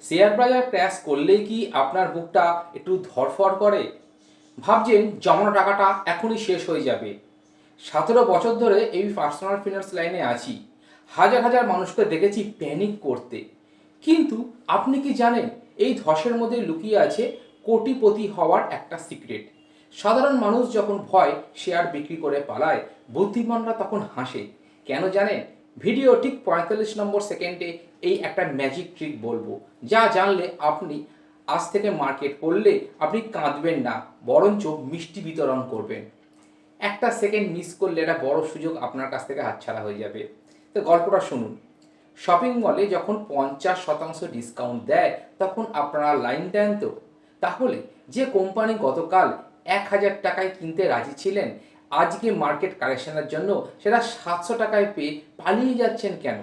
Share বাজার crash করলেই কি আপনার বুকটা একটু ধড়ফড় করে? ভাবছেন জমানো টাকাটা এখনই শেষ হয়ে যাবে। 17 বছর ধরে এই পার্সোনাল ফিনান্স লাইনে আছি। হাজার হাজার মানুষকে দেখেছি প্যানিক করতে। কিন্তু আপনি কি জানেন এই ধসের মধ্যে লুকিয়ে আছে কোটিপতি হওয়ার একটা সিক্রেট? সাধারণ মানুষ যখন ভয় শেয়ার বিক্রি করে পালায়, বুদ্ধিমানরা তখন হাসে। কেন জানেন? ভিডিও ঠিক 45 নম্বর সেকেন্ডে এই একটা ম্যাজিক ট্রিক বলবো, যা জানলে আপনি আজ থেকে মার্কেট করলে আপনি কাঁদবেন না, বরঞ্চ মিষ্টি বিতরণ করবেন। একটা সেকেন্ড মিস করলে একটা বড় সুযোগ আপনার কাছ থেকে হাতছাড়া হয়ে যাবে। তো গল্পটা শুনুন। শপিং মলে যখন 50% ডিসকাউন্ট দেয়, তখন আপনারা লাইন দেন তো? তাহলে যে কোম্পানি গতকাল 1000 টাকায় কিনতে রাজি ছিলেন, আজকে মার্কেট কারেকশনের জন্য সেটা 700 টাকায় পেয়ে পালিয়ে যাচ্ছেন কেন?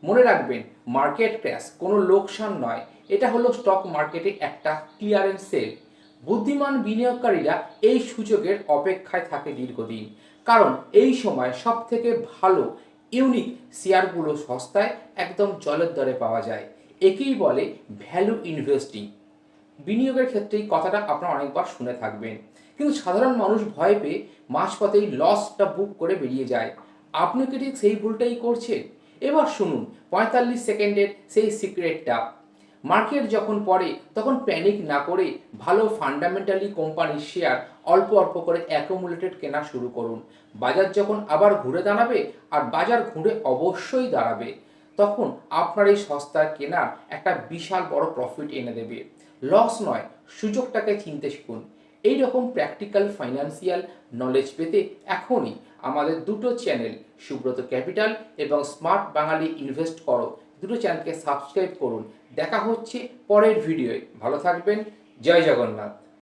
মনে রাখবেন, মার্কেট ক্র্যাশ কোনো লোকসান নয়, এটা হলো স্টক মার্কেটে একটা ক্লিয়ারেন্স সেল। বুদ্ধিমান বিনিয়োগকারীরা এই সূচকের অপেক্ষায় থাকে দীর্ঘদিন, কারণ এই সময় সব থেকে ভালো ইউনিক শেয়ারগুলো সস্তায় একদম জলের দরে পাওয়া যায়। একেই বলে ভ্যালু ইনভেস্টিং। বিনিয়োগের ক্ষেত্রে এই কথাটা আপনারা অনেকবার শুনে থাকবেন, কিন্তু সাধারণ মানুষ ভয় পেয়ে মাঝপথেই লসটা বুক করে বেরিয়ে যায়। আপনি কি ঠিক সেই ভুলটাই করছেন? এবার শুনুন 45 সেকেন্ডের সেই সিক্রেটটা। মার্কেট যখন পড়ে তখন প্যানিক না করে ভালো ফান্ডামেন্টালি কোম্পানির শেয়ার অল্প অল্প করে অ্যাকুমুলেটেড কেনা শুরু করুন। বাজার যখন আবার ঘুরে দাঁড়াবে, আর বাজার ঘুরে অবশ্যই দাঁড়াবে, তখন আপনার এই সস্তার কেনা একটা বিশাল বড় প্রফিট এনে দেবে। লস নয়, সুযোগটাকে চিনতে শিখুন। এই রকম প্র্যাকটিক্যাল ফাইন্যান্সিয়াল নলেজ পেতে এখনই আমাদের দুটো চ্যানেল, সুব্রত ক্যাপিটাল এবং স্মার্ট বাঙালি ইনভেস্ট করো, দুটো চ্যানেলকে সাবস্ক্রাইব করুন। দেখা হচ্ছে পরের ভিডিওয়। ভালো থাকবেন। জয় জগন্নাথ।